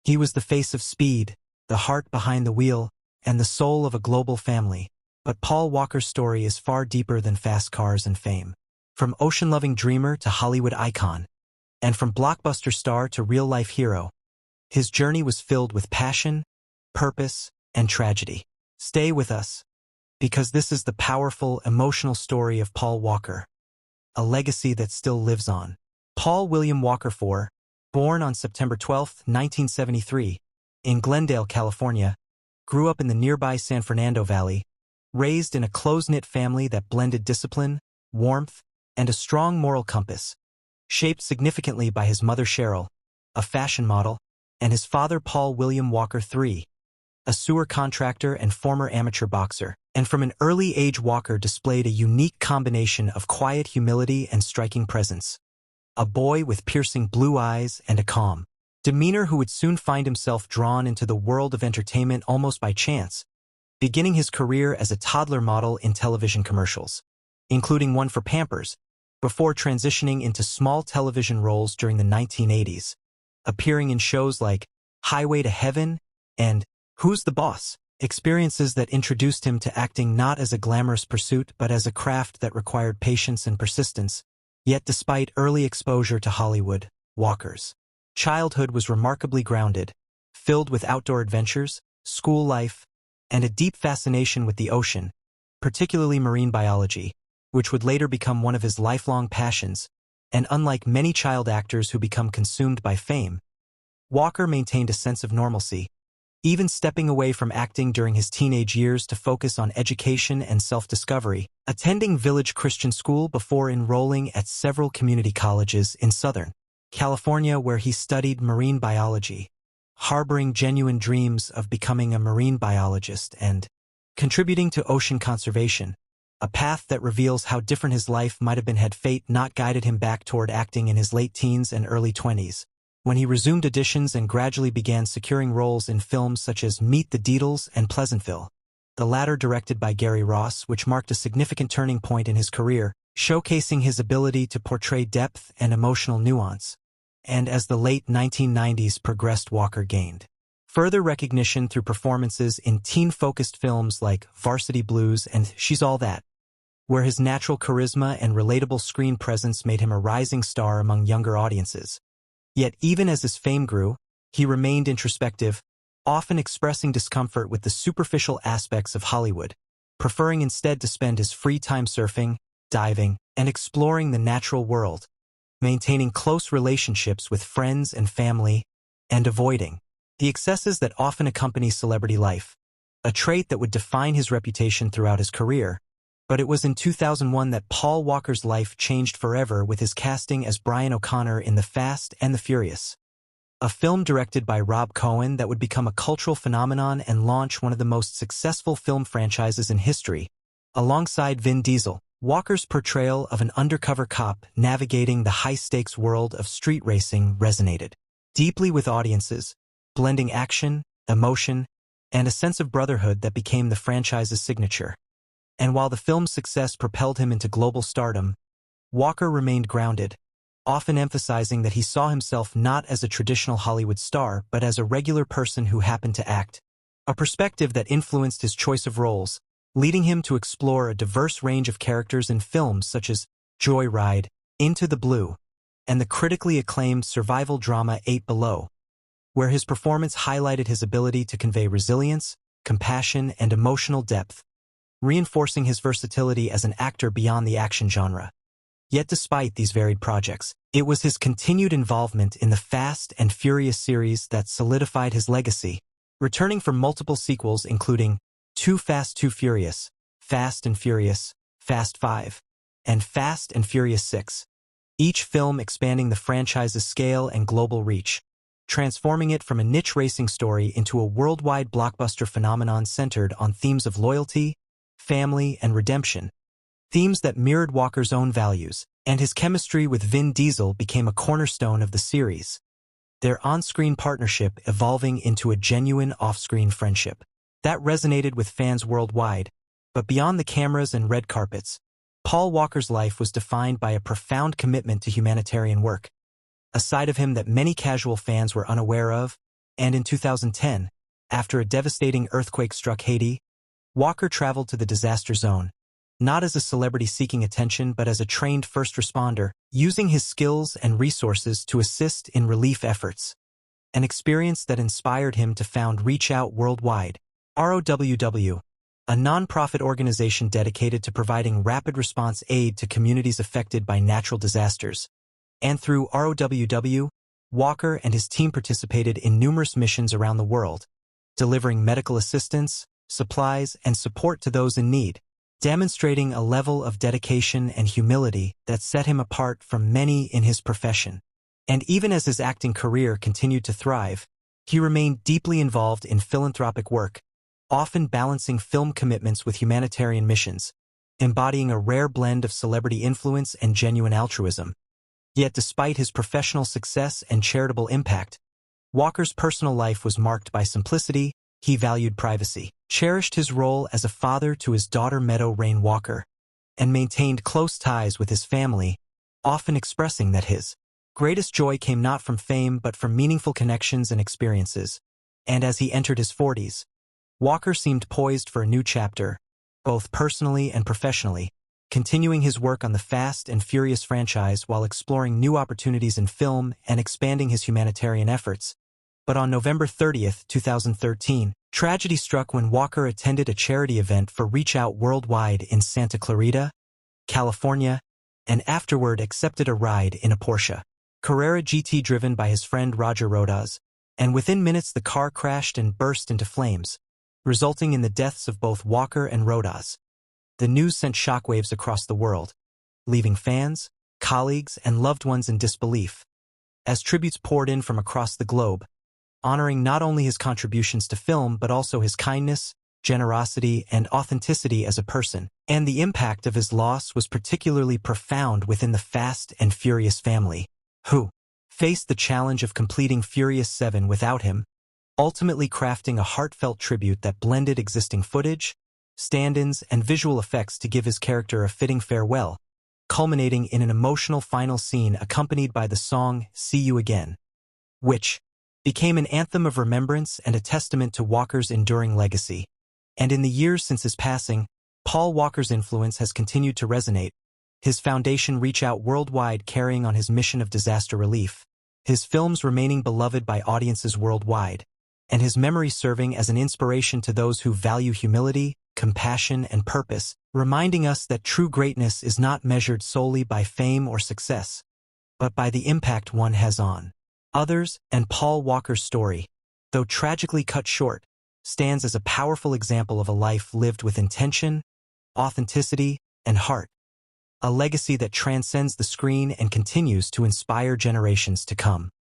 He was the face of speed, the heart behind the wheel, and the soul of a global family. But Paul Walker's story is far deeper than fast cars and fame. From ocean-loving dreamer to Hollywood icon, and from blockbuster star to real-life hero, his journey was filled with passion, purpose, and tragedy. Stay with us, because this is the powerful, emotional story of Paul Walker, a legacy that still lives on. Paul William Walker IV, born on September 12, 1973, in Glendale, California, grew up in the nearby San Fernando Valley, raised in a close-knit family that blended discipline, warmth, and a strong moral compass, shaped significantly by his mother Cheryl, a fashion model, and his father Paul William Walker III, a sewer contractor and former amateur boxer. And from an early age, Walker displayed a unique combination of quiet humility and striking presence. A boy with piercing blue eyes and a calm demeanor who would soon find himself drawn into the world of entertainment almost by chance, beginning his career as a toddler model in television commercials, including one for Pampers, before transitioning into small television roles during the 1980s, appearing in shows like Highway to Heaven and Who's the Boss? Experiences that introduced him to acting not as a glamorous pursuit but as a craft that required patience and persistence. Yet despite early exposure to Hollywood, Walker's childhood was remarkably grounded, filled with outdoor adventures, school life, and a deep fascination with the ocean, particularly marine biology, which would later become one of his lifelong passions. And unlike many child actors who become consumed by fame, Walker maintained a sense of normalcy, even stepping away from acting during his teenage years to focus on education and self-discovery, attending Village Christian School before enrolling at several community colleges in Southern California where he studied marine biology, harboring genuine dreams of becoming a marine biologist and contributing to ocean conservation, a path that reveals how different his life might have been had fate not guided him back toward acting in his late teens and early 20s. When he resumed auditions and gradually began securing roles in films such as Meet the Deedles and Pleasantville, the latter directed by Gary Ross, which marked a significant turning point in his career, showcasing his ability to portray depth and emotional nuance. And as the late 1990s progressed, Walker gained further recognition through performances in teen-focused films like Varsity Blues and She's All That, where his natural charisma and relatable screen presence made him a rising star among younger audiences. Yet even as his fame grew, he remained introspective, often expressing discomfort with the superficial aspects of Hollywood, preferring instead to spend his free time surfing, diving, and exploring the natural world, maintaining close relationships with friends and family, and avoiding the excesses that often accompany celebrity life, a trait that would define his reputation throughout his career. But it was in 2001 that Paul Walker's life changed forever with his casting as Brian O'Connor in The Fast and the Furious, a film directed by Rob Cohen that would become a cultural phenomenon and launch one of the most successful film franchises in history. Alongside Vin Diesel, Walker's portrayal of an undercover cop navigating the high-stakes world of street racing resonated deeply with audiences, blending action, emotion, and a sense of brotherhood that became the franchise's signature. And while the film's success propelled him into global stardom, Walker remained grounded, often emphasizing that he saw himself not as a traditional Hollywood star but as a regular person who happened to act, a perspective that influenced his choice of roles, leading him to explore a diverse range of characters in films such as Joyride, Into the Blue, and the critically acclaimed survival drama 8 Below, where his performance highlighted his ability to convey resilience, compassion, and emotional depth, reinforcing his versatility as an actor beyond the action genre. Yet despite these varied projects, it was his continued involvement in the Fast and Furious series that solidified his legacy, returning for multiple sequels including Too Fast, Too Furious, Fast and Furious, Fast 5, and Fast and Furious 6, each film expanding the franchise's scale and global reach, transforming it from a niche racing story into a worldwide blockbuster phenomenon centered on themes of loyalty, family, and redemption, themes that mirrored Walker's own values, and his chemistry with Vin Diesel became a cornerstone of the series, their on-screen partnership evolving into a genuine off-screen friendship that resonated with fans worldwide. But beyond the cameras and red carpets, Paul Walker's life was defined by a profound commitment to humanitarian work, a side of him that many casual fans were unaware of, And in 2010, after a devastating earthquake struck Haiti, Walker traveled to the disaster zone, not as a celebrity seeking attention but as a trained first responder, using his skills and resources to assist in relief efforts. An experience that inspired him to found Reach Out Worldwide, ROWW, a non-profit organization dedicated to providing rapid response aid to communities affected by natural disasters. And through ROWW, Walker and his team participated in numerous missions around the world, delivering medical assistance, supplies, and support to those in need, demonstrating a level of dedication and humility that set him apart from many in his profession. And even as his acting career continued to thrive, he remained deeply involved in philanthropic work, often balancing film commitments with humanitarian missions, embodying a rare blend of celebrity influence and genuine altruism. Yet despite his professional success and charitable impact, Walker's personal life was marked by simplicity. He valued privacy, cherished his role as a father to his daughter Meadow Rain Walker, and maintained close ties with his family, often expressing that his greatest joy came not from fame but from meaningful connections and experiences. And as he entered his 40s, Walker seemed poised for a new chapter, both personally and professionally, continuing his work on the Fast and Furious franchise while exploring new opportunities in film and expanding his humanitarian efforts. But on November 30, 2013, tragedy struck when Walker attended a charity event for Reach Out Worldwide in Santa Clarita, California, and afterward accepted a ride in a Porsche Carrera GT driven by his friend Roger Rodas, and within minutes the car crashed and burst into flames, resulting in the deaths of both Walker and Rodas. The news sent shockwaves across the world, leaving fans, colleagues, and loved ones in disbelief, as tributes poured in from across the globe, honoring not only his contributions to film but also his kindness, generosity, and authenticity as a person. And the impact of his loss was particularly profound within the Fast and Furious family, who faced the challenge of completing Furious 7 without him, ultimately crafting a heartfelt tribute that blended existing footage, stand-ins, and visual effects to give his character a fitting farewell, culminating in an emotional final scene accompanied by the song See You Again, which became an anthem of remembrance and a testament to Walker's enduring legacy. And in the years since his passing, Paul Walker's influence has continued to resonate, his foundation Reach Out Worldwide carrying on his mission of disaster relief, his films remaining beloved by audiences worldwide, and his memory serving as an inspiration to those who value humility, compassion, and purpose, reminding us that true greatness is not measured solely by fame or success, but by the impact one has on others. And Paul Walker's story, though tragically cut short, stands as a powerful example of a life lived with intention, authenticity, and heart, a legacy that transcends the screen and continues to inspire generations to come.